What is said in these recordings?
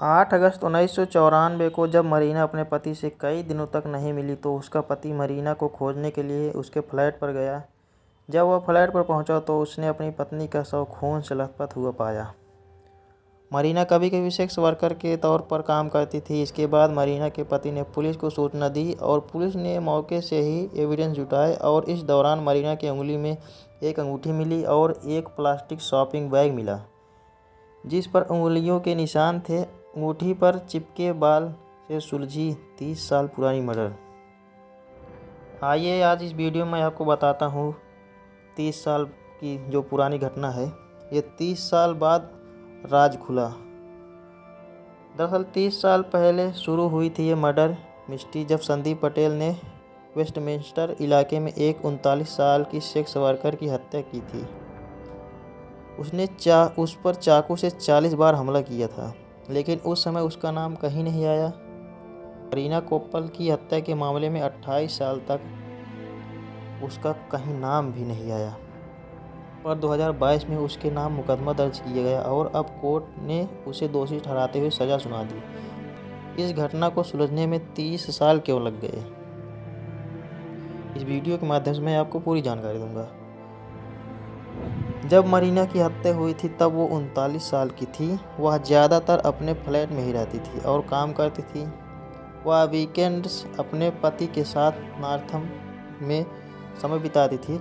8 अगस्त 1994 को जब मरीना अपने पति से कई दिनों तक नहीं मिली तो उसका पति मरीना को खोजने के लिए उसके फ्लैट पर गया। जब वह फ्लैट पर पहुंचा तो उसने अपनी पत्नी का शव खून से लथपथ हुआ पाया। मरीना कभी कभी सेक्स वर्कर के तौर पर काम करती थी। इसके बाद मरीना के पति ने पुलिस को सूचना दी और पुलिस ने मौके से ही एविडेंस जुटाए और इस दौरान मरीना की उंगली में एक अंगूठी मिली और एक प्लास्टिक शॉपिंग बैग मिला जिस पर उंगलियों के निशान थे। अंगूठी पर चिपके बाल से सुलझी 30 साल पुरानी मर्डर। आइए आज इस वीडियो में आपको बताता हूँ 30 साल की जो पुरानी घटना है। ये 30 साल बाद राज खुला। दरअसल 30 साल पहले शुरू हुई थी ये मर्डर मिस्ट्री जब संदीप पटेल ने वेस्टमिंस्टर इलाके में एक 39 साल की सेक्स वर्कर की हत्या की थी। उसने उस पर चाकू से 40 बार हमला किया था, लेकिन उस समय उसका नाम कहीं नहीं आया। मरीना कोप्पल की हत्या के मामले में 28 साल तक उसका कहीं नाम भी नहीं आया, पर 2022 में उसके नाम मुकदमा दर्ज किया गया और अब कोर्ट ने उसे दोषी ठहराते हुए सज़ा सुना दी। इस घटना को सुलझने में 30 साल क्यों लग गए, इस वीडियो के माध्यम से मैं आपको पूरी जानकारी दूंगा। जब मरीना की हत्या हुई थी तब वो 39 साल की थी। वह ज़्यादातर अपने फ्लैट में ही रहती थी और काम करती थी। वह वीकेंड्स अपने पति के साथ नॉर्थम में समय बिताती थी।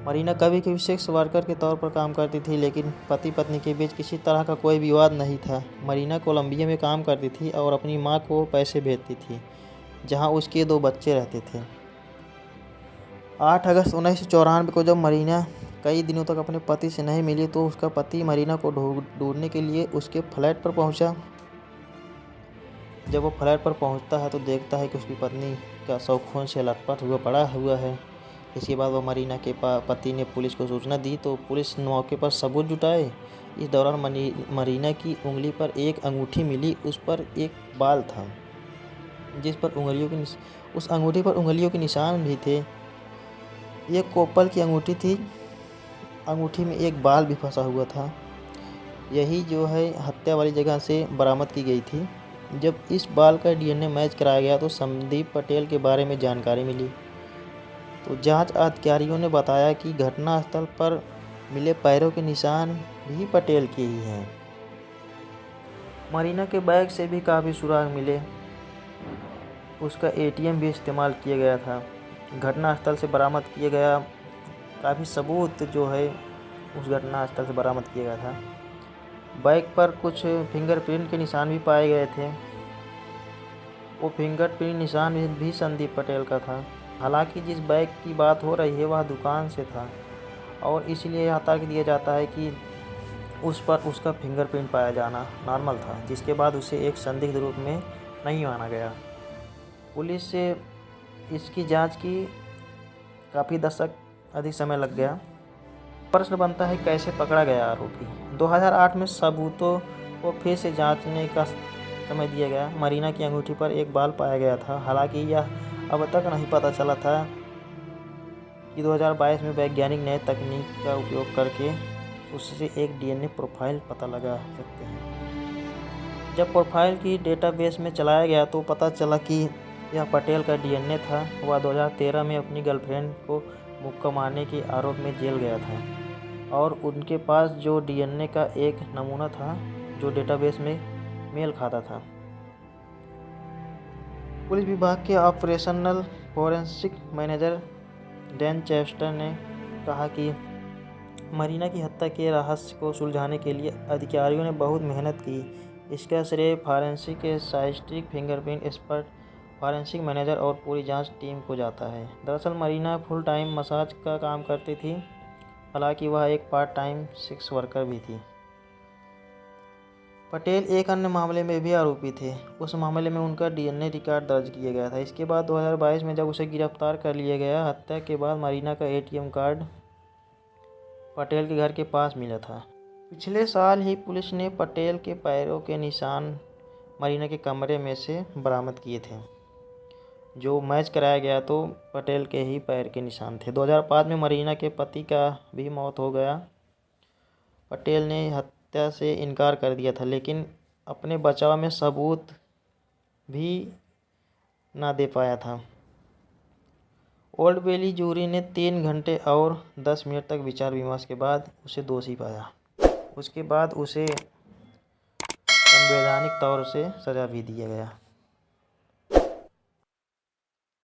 मरीना कभी कभी सेक्स वर्कर के तौर पर काम करती थी, लेकिन पति पत्नी के बीच किसी तरह का कोई विवाद नहीं था। मरीना कोलंबिया में काम करती थी और अपनी मां को पैसे भेजती थी, जहां उसके 2 बच्चे रहते थे। 8 अगस्त 1994 को जब मरीना कई दिनों तक अपने पति से नहीं मिली तो उसका पति मरीना को ढूंढने के लिए उसके फ्लैट पर पहुंचा। जब वो फ्लैट पर पहुंचता है तो देखता है कि उसकी पत्नी का शव खून से लथपथ हुआ पड़ा हुआ है। इसके बाद वह मरीना के पति ने पुलिस को सूचना दी तो पुलिस मौके पर सबूत जुटाए। इस दौरान मरीना की उंगली पर एक अंगूठी मिली। उस पर एक बाल था जिस पर उस अंगूठी पर उंगलियों के निशान भी थे। ये कोप्पल की अंगूठी थी। अंगूठी में एक बाल भी फंसा हुआ था। यही जो है हत्या वाली जगह से बरामद की गई थी। जब इस बाल का डीएनए मैच कराया गया तो संदीप पटेल के बारे में जानकारी मिली। तो जांच अधिकारियों ने बताया कि घटनास्थल पर मिले पैरों के निशान भी पटेल के ही हैं। मरीना के बैग से भी काफ़ी सुराग मिले। उसका एटीएम भी इस्तेमाल किया गया था। घटनास्थल से बरामद किया गया काफ़ी सबूत जो है उस घटनास्थल से बरामद किया गया था। बैग पर कुछ फिंगरप्रिंट के निशान भी पाए गए थे। वो फिंगरप्रिंट निशान भी संदीप पटेल का था। हालांकि जिस बैग की बात हो रही है वह दुकान से था और इसलिए यह तर्क दिया जाता है कि उस पर उसका फिंगरप्रिंट पाया जाना नॉर्मल था, जिसके बाद उसे एक संदिग्ध रूप में नहीं माना गया। पुलिस से इसकी जांच की काफ़ी दशक अधिक समय लग गया। प्रश्न बनता है कैसे पकड़ा गया आरोपी। 2008 में सबूतों को फिर से जांचने का समय दिया गया। मरीना की अंगूठी पर एक बाल पाया गया था। हालांकि यह अब तक नहीं पता चला था कि 2022 में वैज्ञानिक नए तकनीक का उपयोग करके उससे एक डीएनए प्रोफाइल पता लगा सकते हैं। जब प्रोफाइल की डेटाबेस में चलाया गया तो पता चला कि यह पटेल का डीएनए था। वह 2013 में अपनी गर्लफ्रेंड को मुक्का मारने के आरोप में जेल गया था और उनके पास जो डीएनए का एक नमूना था जो डेटाबेस में मेल खाता था। पुलिस विभाग के operational forensic manager Dan Chester ने कहा कि मरीना की हत्या के रहस्य को सुलझाने के लिए अधिकारियों ने बहुत मेहनत की। इसका श्रेय forensic scientist, fingerprint expert, forensic manager और पूरी जांच टीम को जाता है। दरअसल मरीना फुल टाइम मसाज का काम करती थी, हालांकि वह एक पार्ट टाइम सेक्स वर्कर भी थी। पटेल एक अन्य मामले में भी आरोपी थे। उस मामले में उनका डीएनए रिकॉर्ड दर्ज किया गया था। इसके बाद 2022 में जब उसे गिरफ्तार कर लिया गया, हत्या के बाद मरीना का एटीएम कार्ड पटेल के घर के पास मिला था। पिछले साल ही पुलिस ने पटेल के पैरों के निशान मरीना के कमरे में से बरामद किए थे, जो मैच कराया गया तो पटेल के ही पैर के निशान थे। 2005 में मरीना के पति का भी मौत हो गया। पटेल ने हत्या से इनकार कर दिया था, लेकिन अपने बचाव में सबूत भी ना दे पाया था। ओल्ड बेली जूरी ने 3 घंटे और 10 मिनट तक विचार विमर्श के बाद उसे दोषी पाया। उसके बाद उसे संवैधानिक तौर से सज़ा भी दिया गया।